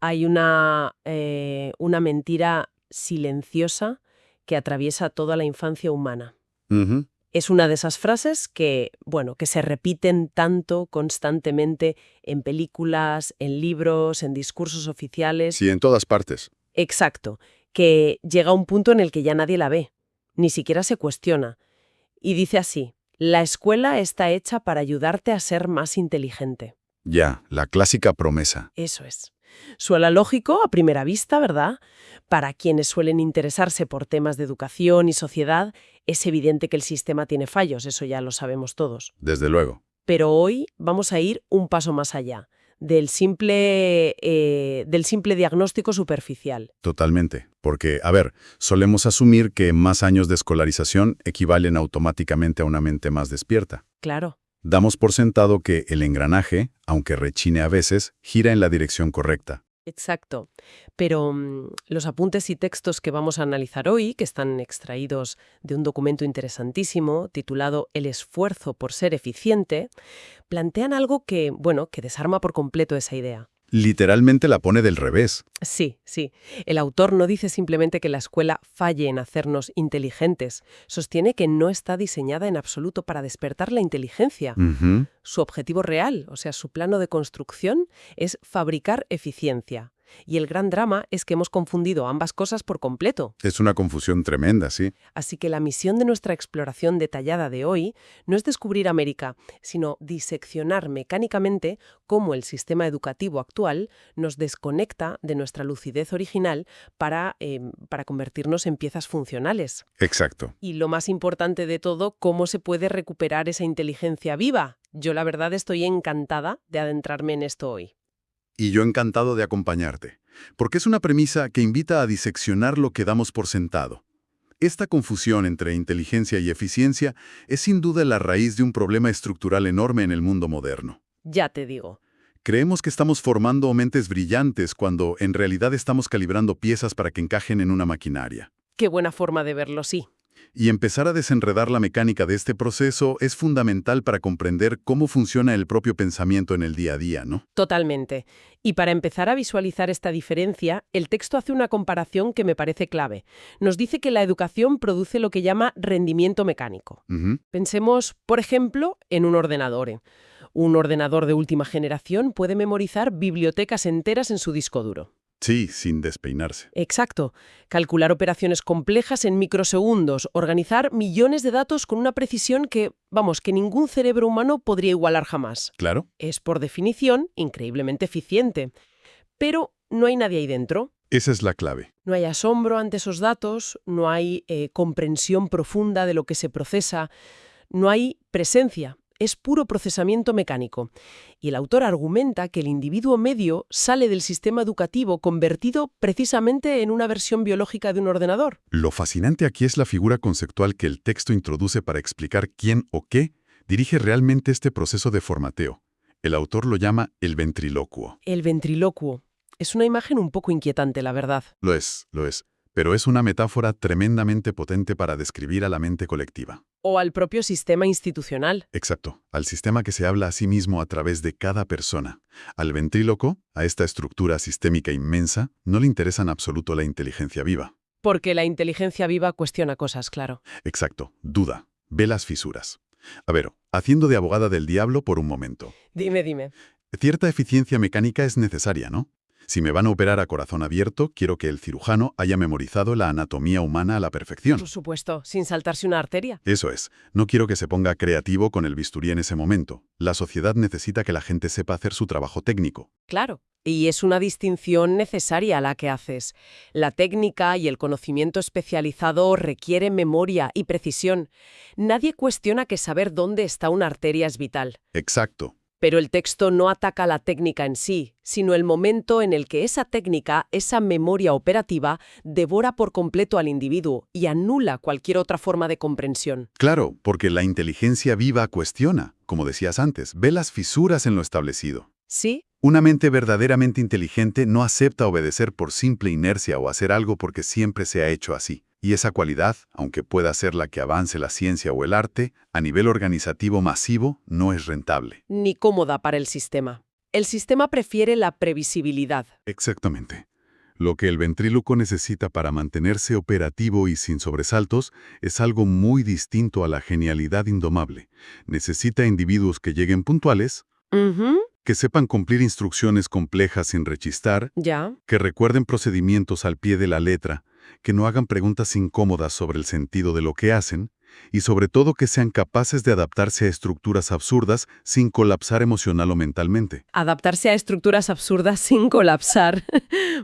Hay una mentira silenciosa que atraviesa toda la infancia humana. Ujú. Es una de esas frases que, bueno, que se repiten tanto constantemente en películas, en libros, en discursos oficiales. Sí, en todas partes. Exacto, que llega a un punto en el que ya nadie la ve, ni siquiera se cuestiona. Y dice así: la escuela está hecha para ayudarte a ser más inteligente. Ya, la clásica promesa. Eso es. Suena lógico a primera vista, ¿verdad? Para quienes suelen interesarse por temas de educación y sociedad, es evidente que el sistema tiene fallos, eso ya lo sabemos todos. Desde luego. Pero hoy vamos a ir un paso más allá, del simple diagnóstico superficial. Totalmente. Porque, a ver, solemos asumir que más años de escolarización equivalen automáticamente a una mente más despierta. Claro. Damos por sentado que el engranaje, aunque rechine a veces, gira en la dirección correcta. Exacto. Pero los apuntes y textos que vamos a analizar hoy, que están extraídos de un documento interesantísimo titulado El esfuerzo por ser eficiente, plantean algo que, bueno, que desarma por completo esa idea. Literalmente la pone del revés. Sí, sí. El autor no dice simplemente que la escuela falle en hacernos inteligentes. Sostiene que no está diseñada en absoluto para despertar la inteligencia. Ujú. Su objetivo real, o sea, su plano de construcción, es fabricar eficiencia. Y el gran drama es que hemos confundido ambas cosas por completo. Es una confusión tremenda, sí. Así que la misión de nuestra exploración detallada de hoy no es descubrir América, sino diseccionar mecánicamente cómo el sistema educativo actual nos desconecta de nuestra lucidez original para convertirnos en piezas funcionales. Exacto. Y lo más importante de todo, cómo se puede recuperar esa inteligencia viva. Yo la verdad estoy encantada de adentrarme en esto hoy. Y yo encantado de acompañarte, porque es una premisa que invita a diseccionar lo que damos por sentado. Esta confusión entre inteligencia y eficiencia es sin duda la raíz de un problema estructural enorme en el mundo moderno. Ya te digo. Creemos que estamos formando mentes brillantes cuando en realidad estamos calibrando piezas para que encajen en una maquinaria. Qué buena forma de verlo, sí. Y empezar a desenredar la mecánica de este proceso es fundamental para comprender cómo funciona el propio pensamiento en el día a día, ¿no? Totalmente. Y para empezar a visualizar esta diferencia, el texto hace una comparación que me parece clave. Nos dice que la educación produce lo que llama rendimiento mecánico. Ujú. Pensemos, por ejemplo, en un ordenador. Un ordenador de última generación puede memorizar bibliotecas enteras en su disco duro. Sí, sin despeinarse. Exacto. Calcular operaciones complejas en microsegundos, organizar millones de datos con una precisión que, vamos, que ningún cerebro humano podría igualar jamás. Claro. Es, por definición, increíblemente eficiente. Pero no hay nadie ahí dentro. Esa es la clave. No hay asombro ante esos datos, no hay comprensión profunda de lo que se procesa, no hay presencia. Es puro procesamiento mecánico. Y el autor argumenta que el individuo medio sale del sistema educativo convertido precisamente en una versión biológica de un ordenador. Lo fascinante aquí es la figura conceptual que el texto introduce para explicar quién o qué dirige realmente este proceso de formateo. El autor lo llama el ventriloquio. El ventriloquio. Es una imagen un poco inquietante, la verdad. Lo es, pero es una metáfora tremendamente potente para describir a la mente colectiva. O al propio sistema institucional. Exacto, al sistema que se habla a sí mismo a través de cada persona. Al ventríloco, a esta estructura sistémica inmensa, no le interesa en absoluto la inteligencia viva. Porque la inteligencia viva cuestiona cosas, claro. Exacto, duda, ve las fisuras. A ver, haciendo de abogada del diablo por un momento. Dime. Cierta eficiencia mecánica es necesaria, ¿no? Si me van a operar a corazón abierto, quiero que el cirujano haya memorizado la anatomía humana a la perfección. Por supuesto, sin saltarse una arteria. Eso es. No quiero que se ponga creativo con el bisturí en ese momento. La sociedad necesita que la gente sepa hacer su trabajo técnico. Claro. Y es una distinción necesaria la que haces. La técnica y el conocimiento especializado requieren memoria y precisión. Nadie cuestiona que saber dónde está una arteria es vital. Exacto. Pero el texto no ataca la técnica en sí, sino el momento en el que esa técnica, esa memoria operativa, devora por completo al individuo y anula cualquier otra forma de comprensión. Claro, porque la inteligencia viva cuestiona, como decías antes, ve las fisuras en lo establecido. ¿Sí? Una mente verdaderamente inteligente no acepta obedecer por simple inercia o hacer algo porque siempre se ha hecho así. Y esa cualidad, aunque pueda ser la que avance la ciencia o el arte, a nivel organizativo masivo no es rentable. Ni cómoda para el sistema. el sistema prefiere la previsibilidad. Exactamente. Lo que el ventríloco necesita para mantenerse operativo y sin sobresaltos es algo muy distinto a la genialidad indomable. Necesita individuos que lleguen puntuales, Ujú, que sepan cumplir instrucciones complejas sin rechistar, ya. que recuerden procedimientos al pie de la letra, que no hagan preguntas incómodas sobre el sentido de lo que hacen, y sobre todo que sean capaces de adaptarse a estructuras absurdas sin colapsar emocional o mentalmente. Adaptarse a estructuras absurdas sin colapsar.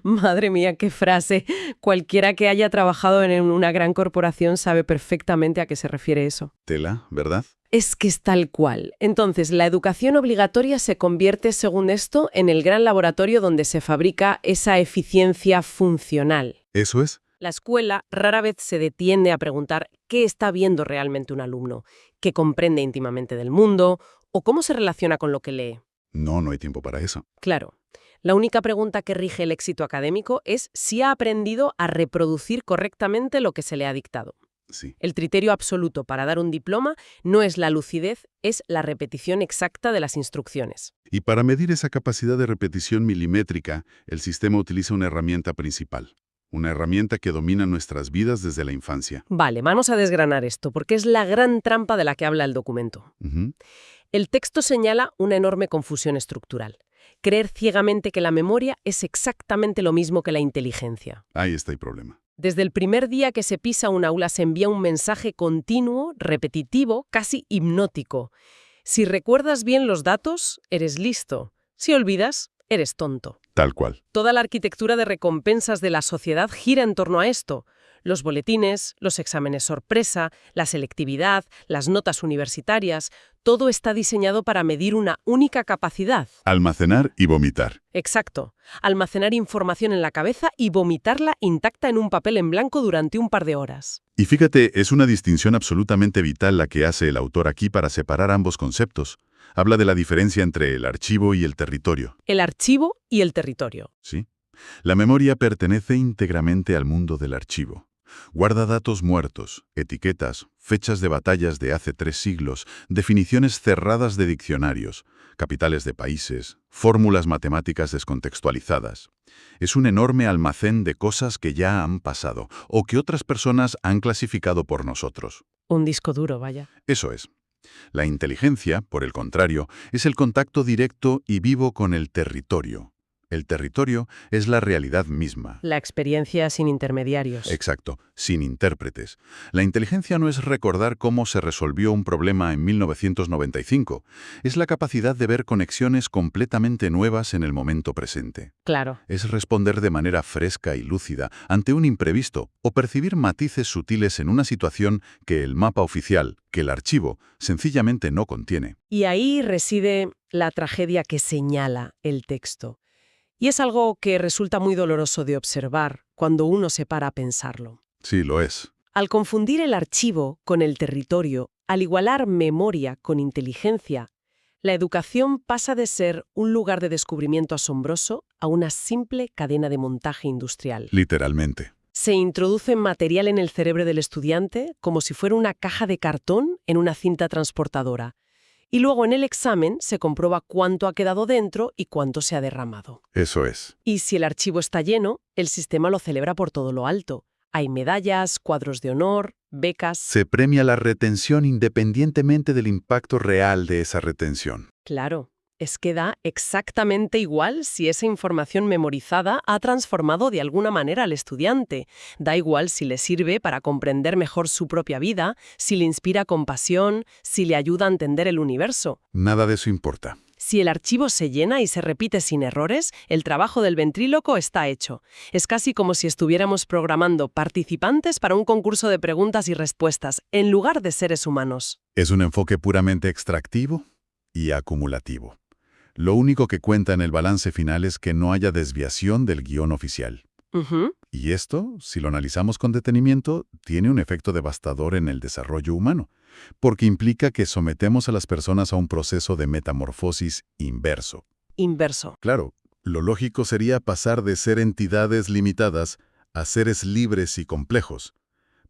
Madre mía, qué frase. Cualquiera que haya trabajado en una gran corporación sabe perfectamente a qué se refiere eso. Tela, ¿verdad? Es que es tal cual. Entonces, la educación obligatoria se convierte, según esto, en el gran laboratorio donde se fabrica esa eficiencia funcional. Eso es. La escuela rara vez se detiene a preguntar qué está viendo realmente un alumno, qué comprende íntimamente del mundo o cómo se relaciona con lo que lee. No hay tiempo para eso. Claro, la única pregunta que rige el éxito académico es si ha aprendido a reproducir correctamente lo que se le ha dictado. Sí. El criterio absoluto para dar un diploma no es la lucidez, es la repetición exacta de las instrucciones. Y para medir esa capacidad de repetición milimétrica, el sistema utiliza una herramienta principal. Una herramienta que domina nuestras vidas desde la infancia. Vale, vamos a desgranar esto, porque es la gran trampa de la que habla el documento. Ujú. El texto señala una enorme confusión estructural. Creer ciegamente que la memoria es exactamente lo mismo que la inteligencia. Ahí está el problema. Desde el primer día que se pisa un aula se envía un mensaje continuo, repetitivo, casi hipnótico. Si recuerdas bien los datos, eres listo. Si olvidas, eres tonto. Tal cual. Toda la arquitectura de recompensas de la sociedad gira en torno a esto. Los boletines, los exámenes sorpresa, la selectividad, las notas universitarias, todo está diseñado para medir una única capacidad. Almacenar y vomitar. Exacto. Almacenar información en la cabeza y vomitarla intacta en un papel en blanco durante un par de horas. Y fíjate, es una distinción absolutamente vital la que hace el autor aquí para separar ambos conceptos. Habla de la diferencia entre el archivo y el territorio. El archivo y el territorio. ¿Sí? La memoria pertenece íntegramente al mundo del archivo. Guarda datos muertos, etiquetas, fechas de batallas de hace 3 siglos, definiciones cerradas de diccionarios, capitales de países, fórmulas matemáticas descontextualizadas. Es un enorme almacén de cosas que ya han pasado o que otras personas han clasificado por nosotros. Un disco duro, vaya. Eso es. La inteligencia, por el contrario, es el contacto directo y vivo con el territorio. El territorio es la realidad misma. La experiencia sin intermediarios. Exacto, sin intérpretes. La inteligencia no es recordar cómo se resolvió un problema en 1995. Es la capacidad de ver conexiones completamente nuevas en el momento presente. Claro. Es responder de manera fresca y lúcida ante un imprevisto o percibir matices sutiles en una situación que el mapa oficial, que el archivo, sencillamente no contiene. Y ahí reside la tragedia que señala el texto. Y es algo que resulta muy doloroso de observar cuando uno se para a pensarlo. Sí, lo es. Al confundir el archivo con el territorio, al igualar memoria con inteligencia, la educación pasa de ser un lugar de descubrimiento asombroso a una simple cadena de montaje industrial. Literalmente. Se introduce material en el cerebro del estudiante como si fuera una caja de cartón en una cinta transportadora. Y luego en el examen se comprueba cuánto ha quedado dentro y cuánto se ha derramado. Eso es. Y si el archivo está lleno, el sistema lo celebra por todo lo alto. Hay medallas, cuadros de honor, becas. Se premia la retención independientemente del impacto real de esa retención. Claro, es que da exactamente igual si esa información memorizada ha transformado de alguna manera al estudiante. Da igual si le sirve para comprender mejor su propia vida, si le inspira compasión, si le ayuda a entender el universo. Nada de eso importa. Si el archivo se llena y se repite sin errores, el trabajo del ventríloco está hecho. Es casi como si estuviéramos programando participantes para un concurso de preguntas y respuestas, en lugar de seres humanos. Es un enfoque puramente extractivo y acumulativo. Lo único que cuenta en el balance final es que no haya desviación del guión oficial. Ujú. Y esto, si lo analizamos con detenimiento, tiene un efecto devastador en el desarrollo humano, porque implica que sometemos a las personas a un proceso de metamorfosis inverso. Inverso. Claro, lo lógico sería pasar de ser entidades limitadas a seres libres y complejos.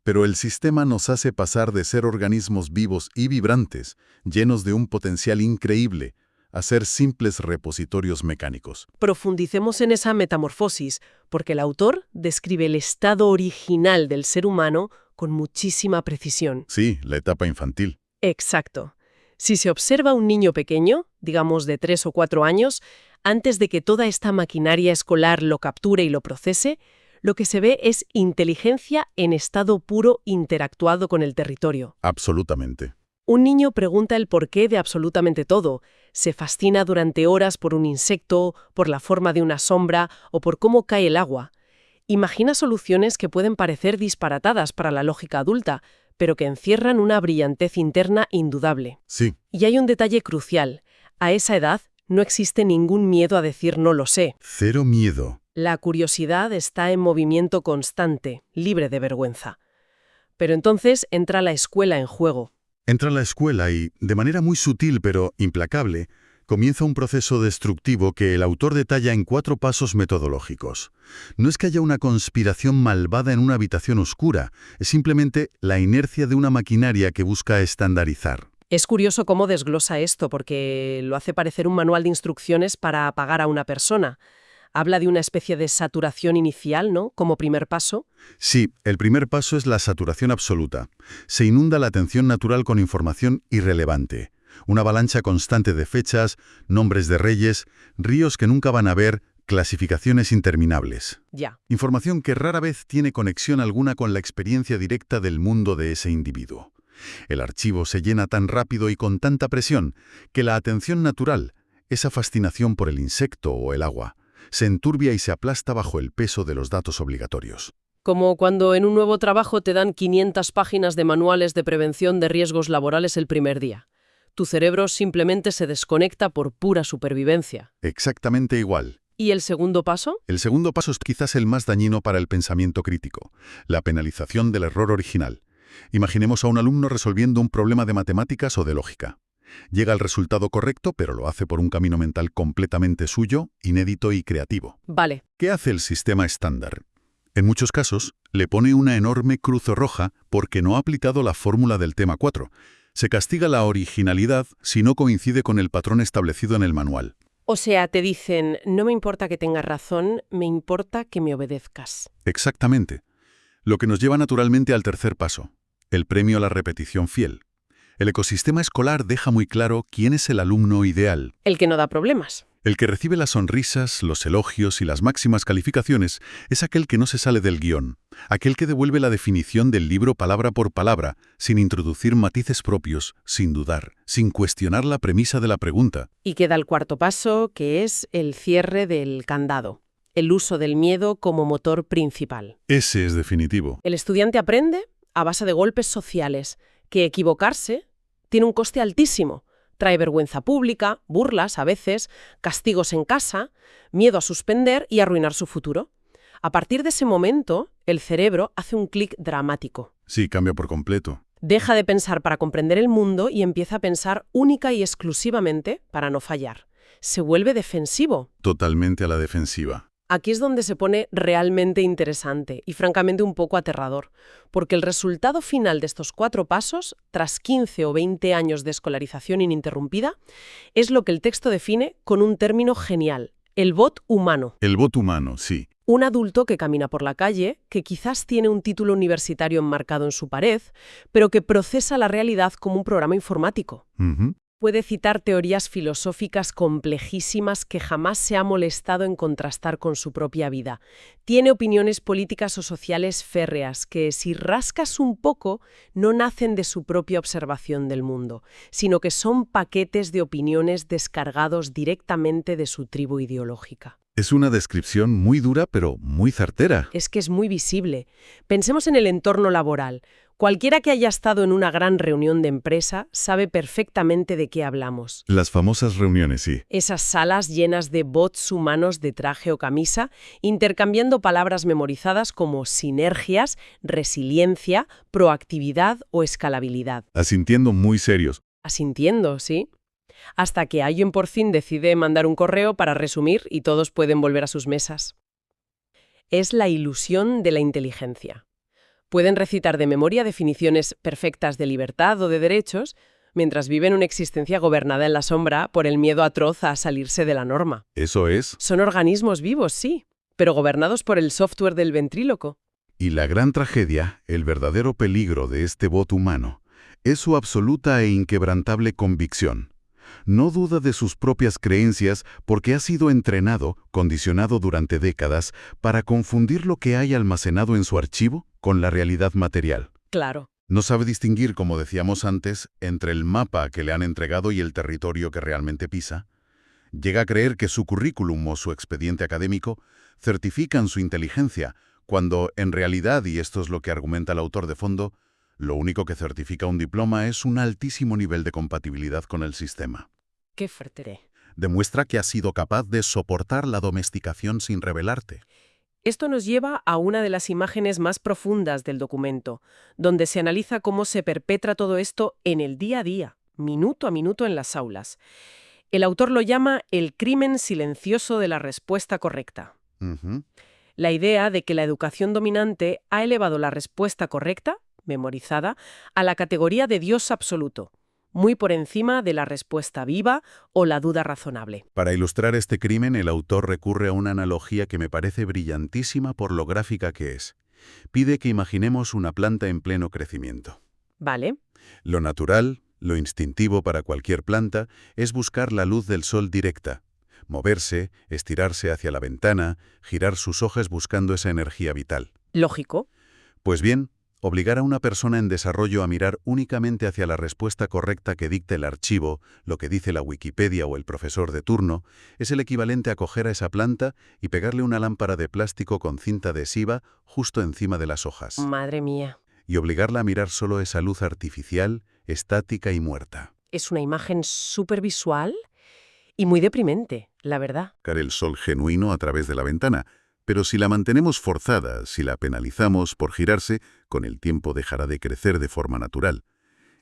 Pero el sistema nos hace pasar de ser organismos vivos y vibrantes, llenos de un potencial increíble, a ser simples repositorios mecánicos. Profundicemos en esa metamorfosis, porque el autor describe el estado original del ser humano con muchísima precisión. Sí, la etapa infantil. Exacto. Si se observa a un niño pequeño, digamos de 3 o 4 años, antes de que toda esta maquinaria escolar lo capture y lo procese, lo que se ve es inteligencia en estado puro interactuado con el territorio. Absolutamente. Un niño pregunta el porqué de absolutamente todo. Se fascina durante horas por un insecto, por la forma de una sombra o por cómo cae el agua. Imagina soluciones que pueden parecer disparatadas para la lógica adulta, pero que encierran una brillantez interna indudable. Sí. Y hay un detalle crucial. A esa edad no existe ningún miedo a decir no lo sé. Cero miedo. La curiosidad está en movimiento constante, libre de vergüenza. Pero entonces entra la escuela en juego. Entra a la escuela y, de manera muy sutil pero implacable, comienza un proceso destructivo que el autor detalla en 4 pasos metodológicos. No es que haya una conspiración malvada en una habitación oscura, es simplemente la inercia de una maquinaria que busca estandarizar. Es curioso cómo desglosa esto, porque lo hace parecer un manual de instrucciones para apagar a una persona. Habla de una especie de saturación inicial, ¿no?, como primer paso. Sí, el primer paso es la saturación absoluta. Se inunda la atención natural con información irrelevante. Una avalancha constante de fechas, nombres de reyes, ríos que nunca van a ver, clasificaciones interminables. Ya. Información que rara vez tiene conexión alguna con la experiencia directa del mundo de ese individuo. El archivo se llena tan rápido y con tanta presión que la atención natural, esa fascinación por el insecto o el agua, se enturbia y se aplasta bajo el peso de los datos obligatorios. Como cuando en un nuevo trabajo te dan 500 páginas de manuales de prevención de riesgos laborales el primer día. Tu cerebro simplemente se desconecta por pura supervivencia. Exactamente igual. ¿Y el segundo paso? El segundo paso es quizás el más dañino para el pensamiento crítico, la penalización del error original. Imaginemos a un alumno resolviendo un problema de matemáticas o de lógica. Llega al resultado correcto, pero lo hace por un camino mental completamente suyo, inédito y creativo. Vale. ¿Qué hace el sistema estándar? En muchos casos, le pone una enorme cruz roja porque no ha aplicado la fórmula del tema 4. Se castiga la originalidad si no coincide con el patrón establecido en el manual. O sea, te dicen, no me importa que tengas razón, me importa que me obedezcas. Exactamente. Lo que nos lleva naturalmente al tercer paso, el premio a la repetición fiel. El ecosistema escolar deja muy claro quién es el alumno ideal. El que no da problemas. El que recibe las sonrisas, los elogios y las máximas calificaciones es aquel que no se sale del guión, aquel que devuelve la definición del libro palabra por palabra, sin introducir matices propios, sin dudar, sin cuestionar la premisa de la pregunta. Y queda el cuarto paso, que es el cierre del candado. El uso del miedo como motor principal. Ese es definitivo. El estudiante aprende a base de golpes sociales, que equivocarse tiene un coste altísimo. Trae vergüenza pública, burlas a veces, castigos en casa, miedo a suspender y arruinar su futuro. A partir de ese momento, el cerebro hace un clic dramático. Sí, cambia por completo. Deja de pensar para comprender el mundo y empieza a pensar única y exclusivamente para no fallar. Se vuelve defensivo. Totalmente a la defensiva. Aquí es donde se pone realmente interesante y francamente un poco aterrador, porque el resultado final de estos 4 pasos, tras 15 o 20 años de escolarización ininterrumpida, es lo que el texto define con un término genial, el bot humano. El bot humano, sí. Un adulto que camina por la calle, que quizás tiene un título universitario enmarcado en su pared, pero que procesa la realidad como un programa informático. Puede citar teorías filosóficas complejísimas que jamás se ha molestado en contrastar con su propia vida. Tiene opiniones políticas o sociales férreas que, si rascas un poco, no nacen de su propia observación del mundo, sino que son paquetes de opiniones descargados directamente de su tribu ideológica. Es una descripción muy dura, pero muy certera. Es que es muy visible. Pensemos en el entorno laboral. Cualquiera que haya estado en una gran reunión de empresa sabe perfectamente de qué hablamos. Las famosas reuniones, sí. Esas salas llenas de bots humanos de traje o camisa, intercambiando palabras memorizadas como sinergias, resiliencia, proactividad o escalabilidad. Asintiendo muy serios. Asintiendo, ¿sí? Hasta que alguien por fin decide mandar un correo para resumir y todos pueden volver a sus mesas. Es la ilusión de la inteligencia. Pueden recitar de memoria definiciones perfectas de libertad o de derechos, mientras viven una existencia gobernada en la sombra por el miedo atroz a salirse de la norma. Eso es. Son organismos vivos, sí, pero gobernados por el software del ventríloco. Y la gran tragedia, el verdadero peligro de este bot humano, es su absoluta e inquebrantable convicción. No duda de sus propias creencias porque ha sido entrenado, condicionado durante décadas, para confundir lo que hay almacenado en su archivo con la realidad material. Claro. No sabe distinguir, como decíamos antes, entre el mapa que le han entregado y el territorio que realmente pisa. Llega a creer que su currículum o su expediente académico certifican su inteligencia, cuando en realidad, y esto es lo que argumenta el autor de fondo, lo único que certifica un diploma es un altísimo nivel de compatibilidad con el sistema. Qué fuerte. Demuestra que has sido capaz de soportar la domesticación sin rebelarte. Esto nos lleva a una de las imágenes más profundas del documento, donde se analiza cómo se perpetra todo esto en el día a día, minuto a minuto en las aulas. El autor lo llama el crimen silencioso de la respuesta correcta. La idea de que la educación dominante ha elevado la respuesta correcta, memorizada, a la categoría de Dios absoluto, muy por encima de la respuesta viva o la duda razonable. Para ilustrar este crimen, el autor recurre a una analogía que me parece brillantísima por lo gráfica que es. Pide que imaginemos una planta en pleno crecimiento. Vale. Lo natural, lo instintivo para cualquier planta, es buscar la luz del sol directa, moverse, estirarse hacia la ventana, girar sus hojas buscando esa energía vital. Lógico. Pues bien, obligar a una persona en desarrollo a mirar únicamente hacia la respuesta correcta que dicta el archivo, lo que dice la Wikipedia o el profesor de turno, es el equivalente a coger a esa planta y pegarle una lámpara de plástico con cinta adhesiva justo encima de las hojas. Madre mía. Y obligarla a mirar solo esa luz artificial, estática y muerta. Es una imagen súper visual y muy deprimente, la verdad. El sol genuino a través de la ventana. Pero si la mantenemos forzada, si la penalizamos por girarse, con el tiempo dejará de crecer de forma natural.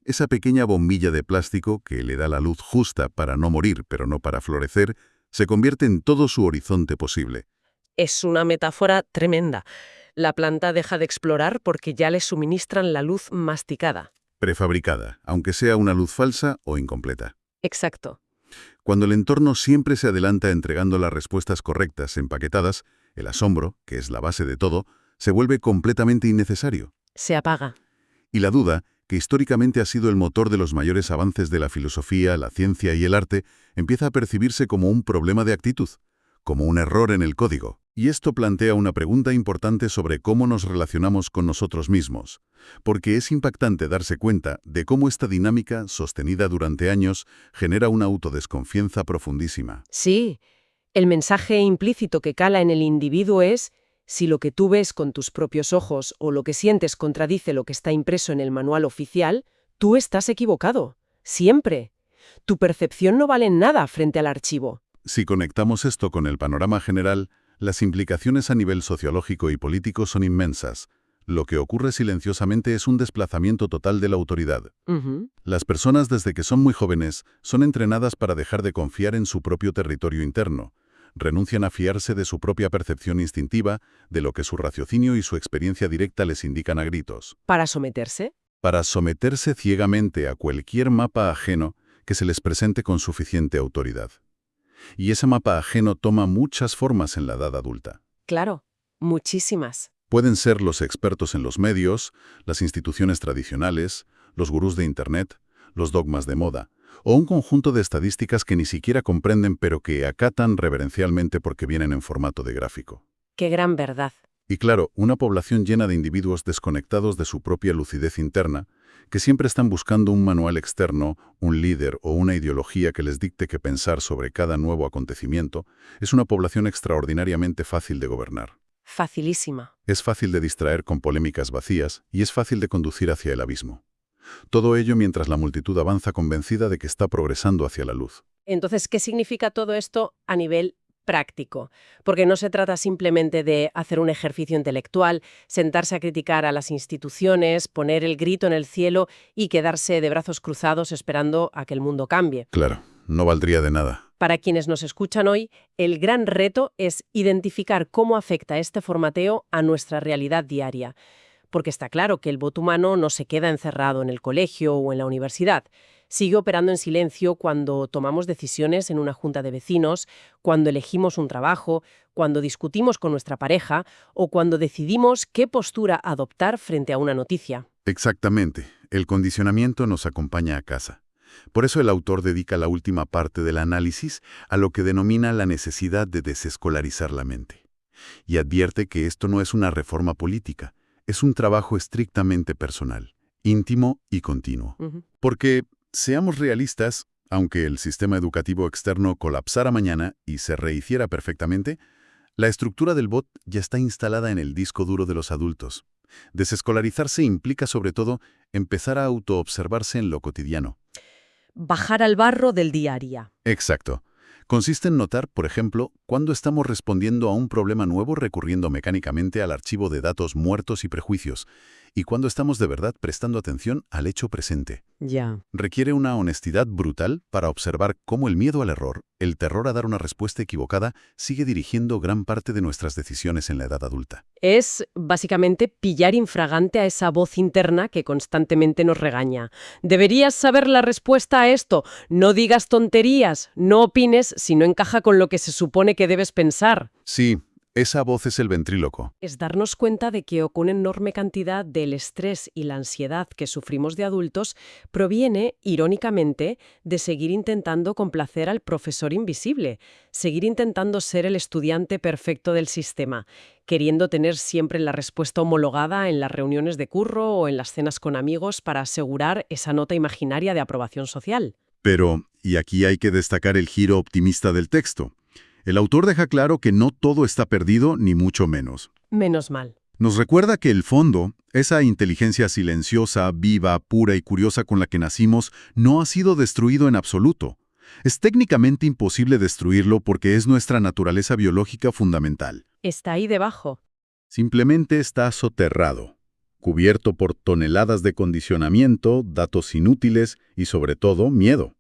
Esa pequeña bombilla de plástico que le da la luz justa para no morir, pero no para florecer, se convierte en todo su horizonte posible. Es una metáfora tremenda. La planta deja de explorar porque ya le suministran la luz masticada. Prefabricada, aunque sea una luz falsa o incompleta. Exacto. Cuando el entorno siempre se adelanta entregando las respuestas correctas empaquetadas, el asombro, que es la base de todo, se vuelve completamente innecesario. Se apaga. Y la duda, que históricamente ha sido el motor de los mayores avances de la filosofía, la ciencia y el arte, empieza a percibirse como un problema de actitud, como un error en el código. Y esto plantea una pregunta importante sobre cómo nos relacionamos con nosotros mismos, porque es impactante darse cuenta de cómo esta dinámica, sostenida durante años, genera una autodesconfianza profundísima. Sí. El mensaje implícito que cala en el individuo es: si lo que tú ves con tus propios ojos o lo que sientes contradice lo que está impreso en el manual oficial, tú estás equivocado. Siempre. Tu percepción no vale nada frente al archivo. Si conectamos esto con el panorama general, las implicaciones a nivel sociológico y político son inmensas. Lo que ocurre silenciosamente es un desplazamiento total de la autoridad. Las personas desde que son muy jóvenes son entrenadas para dejar de confiar en su propio territorio interno. Renuncian a fiarse de su propia percepción instintiva, de lo que su raciocinio y su experiencia directa les indican a gritos. ¿Para someterse? Para someterse ciegamente a cualquier mapa ajeno que se les presente con suficiente autoridad. Y ese mapa ajeno toma muchas formas en la edad adulta. Claro, muchísimas. Pueden ser los expertos en los medios, las instituciones tradicionales, los gurús de Internet, los dogmas de moda, o un conjunto de estadísticas que ni siquiera comprenden pero que acatan reverencialmente porque vienen en formato de gráfico. ¡Qué gran verdad! Y claro, una población llena de individuos desconectados de su propia lucidez interna, que siempre están buscando un manual externo, un líder o una ideología que les dicte qué pensar sobre cada nuevo acontecimiento, es una población extraordinariamente fácil de gobernar. Facilísima. Es fácil de distraer con polémicas vacías y es fácil de conducir hacia el abismo. Todo ello mientras la multitud avanza convencida de que está progresando hacia la luz. Entonces, ¿qué significa todo esto a nivel práctico? Porque no se trata simplemente de hacer un ejercicio intelectual, sentarse a criticar a las instituciones, poner el grito en el cielo y quedarse de brazos cruzados esperando a que el mundo cambie. Claro, no valdría de nada. Para quienes nos escuchan hoy, el gran reto es identificar cómo afecta este formateo a nuestra realidad diaria. Porque está claro que el voto humano no se queda encerrado en el colegio o en la universidad. Sigue operando en silencio cuando tomamos decisiones en una junta de vecinos, cuando elegimos un trabajo, cuando discutimos con nuestra pareja o cuando decidimos qué postura adoptar frente a una noticia. Exactamente. El condicionamiento nos acompaña a casa. Por eso el autor dedica la última parte del análisis a lo que denomina la necesidad de desescolarizar la mente. Y advierte que esto no es una reforma política, es un trabajo estrictamente personal, íntimo y continuo. Porque, seamos realistas, aunque el sistema educativo externo colapsara mañana y se rehiciera perfectamente, la estructura del bot ya está instalada en el disco duro de los adultos. Desescolarizarse implica, sobre todo, empezar a autoobservarse en lo cotidiano. Bajar al barro del día a día. Exacto. Consiste en notar, por ejemplo, cuándo estamos respondiendo a un problema nuevo recurriendo mecánicamente al archivo de datos muertos y prejuicios, y cuándo estamos de verdad prestando atención al hecho presente. Ya. Requiere una honestidad brutal para observar cómo el miedo al error, el terror a dar una respuesta equivocada, sigue dirigiendo gran parte de nuestras decisiones en la edad adulta. Es, básicamente, pillar infragante a esa voz interna que constantemente nos regaña. Deberías saber la respuesta a esto. No digas tonterías, no opines si no encaja con lo que se supone que debes pensar. Sí, esa voz es el ventríloco. Es darnos cuenta de que una enorme cantidad del estrés y la ansiedad que sufrimos de adultos proviene, irónicamente, de seguir intentando complacer al profesor invisible, seguir intentando ser el estudiante perfecto del sistema, queriendo tener siempre la respuesta homologada en las reuniones de curro o en las cenas con amigos para asegurar esa nota imaginaria de aprobación social. Pero, y aquí hay que destacar el giro optimista del texto. El autor deja claro que no todo está perdido, ni mucho menos. Menos mal. Nos recuerda que el fondo, esa inteligencia silenciosa, viva, pura y curiosa con la que nacimos, no ha sido destruido en absoluto. Es técnicamente imposible destruirlo porque es nuestra naturaleza biológica fundamental. Está ahí debajo. Simplemente está soterrado, cubierto por toneladas de condicionamiento, datos inútiles y, sobre todo, miedo.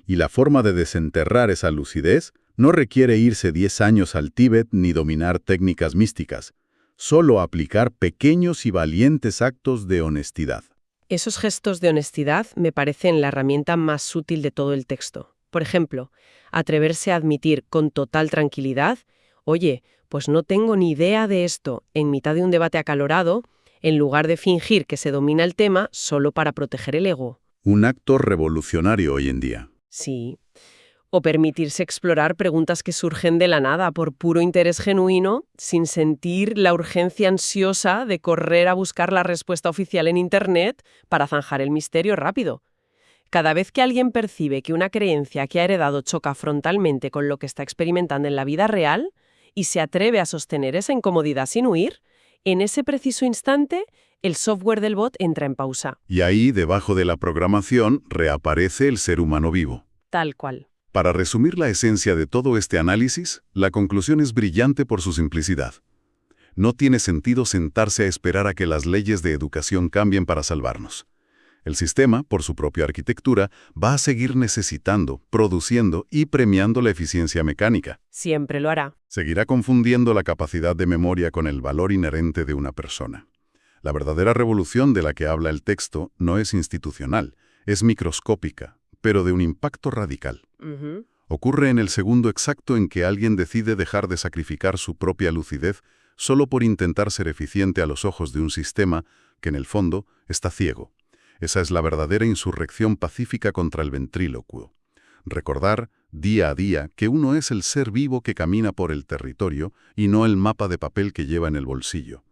Y la forma de desenterrar esa lucidez no requiere irse 10 años al Tíbet ni dominar técnicas místicas, solo aplicar pequeños y valientes actos de honestidad. Esos gestos de honestidad me parecen la herramienta más útil de todo el texto. Por ejemplo, atreverse a admitir con total tranquilidad, oye, pues no tengo ni idea de esto, en mitad de un debate acalorado, en lugar de fingir que se domina el tema solo para proteger el ego. Un acto revolucionario hoy en día. Sí. O permitirse explorar preguntas que surgen de la nada por puro interés genuino, sin sentir la urgencia ansiosa de correr a buscar la respuesta oficial en Internet para zanjar el misterio rápido. Cada vez que alguien percibe que una creencia que ha heredado choca frontalmente con lo que está experimentando en la vida real y se atreve a sostener esa incomodidad sin huir, en ese preciso instante, el software del bot entra en pausa. Y ahí, debajo de la programación, reaparece el ser humano vivo. Tal cual. Para resumir la esencia de todo este análisis, la conclusión es brillante por su simplicidad. No tiene sentido sentarse a esperar a que las leyes de educación cambien para salvarnos. El sistema, por su propia arquitectura, va a seguir necesitando, produciendo y premiando la eficiencia mecánica. Siempre lo hará. Seguirá confundiendo la capacidad de memoria con el valor inherente de una persona. La verdadera revolución de la que habla el texto no es institucional, es microscópica, pero de un impacto radical. Ocurre en el segundo exacto en que alguien decide dejar de sacrificar su propia lucidez solo por intentar ser eficiente a los ojos de un sistema que, en el fondo, está ciego. Esa es la verdadera insurrección pacífica contra el ventrílocuo. Recordar, día a día, que uno es el ser vivo que camina por el territorio y no el mapa de papel que lleva en el bolsillo.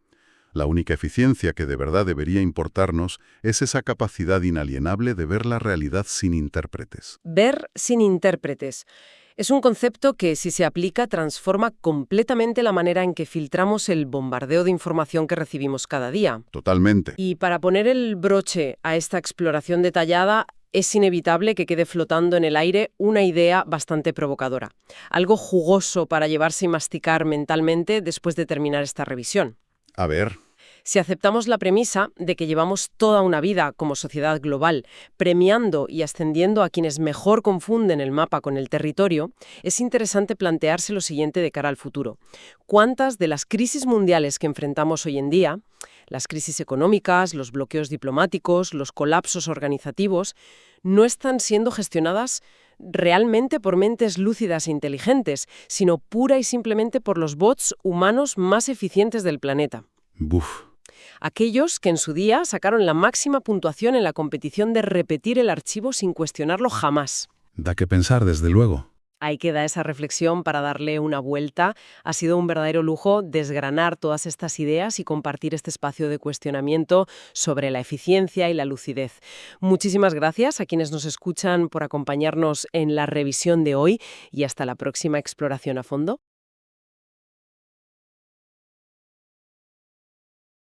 La única eficiencia que de verdad debería importarnos es esa capacidad inalienable de ver la realidad sin intérpretes. Ver sin intérpretes. Es un concepto que, si se aplica, transforma completamente la manera en que filtramos el bombardeo de información que recibimos cada día. Totalmente. Y para poner el broche a esta exploración detallada, es inevitable que quede flotando en el aire una idea bastante provocadora. Algo jugoso para llevarse y masticar mentalmente después de terminar esta revisión. A ver. Si aceptamos la premisa de que llevamos toda una vida como sociedad global premiando y ascendiendo a quienes mejor confunden el mapa con el territorio, es interesante plantearse lo siguiente de cara al futuro. ¿Cuántas de las crisis mundiales que enfrentamos hoy en día, las crisis económicas, los bloqueos diplomáticos, los colapsos organizativos, no están siendo gestionadas realmente por mentes lúcidas e inteligentes, sino pura y simplemente por los bots humanos más eficientes del planeta? Buf. Aquellos que en su día sacaron la máxima puntuación en la competición de repetir el archivo sin cuestionarlo jamás. Da que pensar, desde luego. Ahí queda esa reflexión para darle una vuelta. Ha sido un verdadero lujo desgranar todas estas ideas y compartir este espacio de cuestionamiento sobre la eficiencia y la lucidez. Muchísimas gracias a quienes nos escuchan por acompañarnos en la revisión de hoy y hasta la próxima exploración a fondo.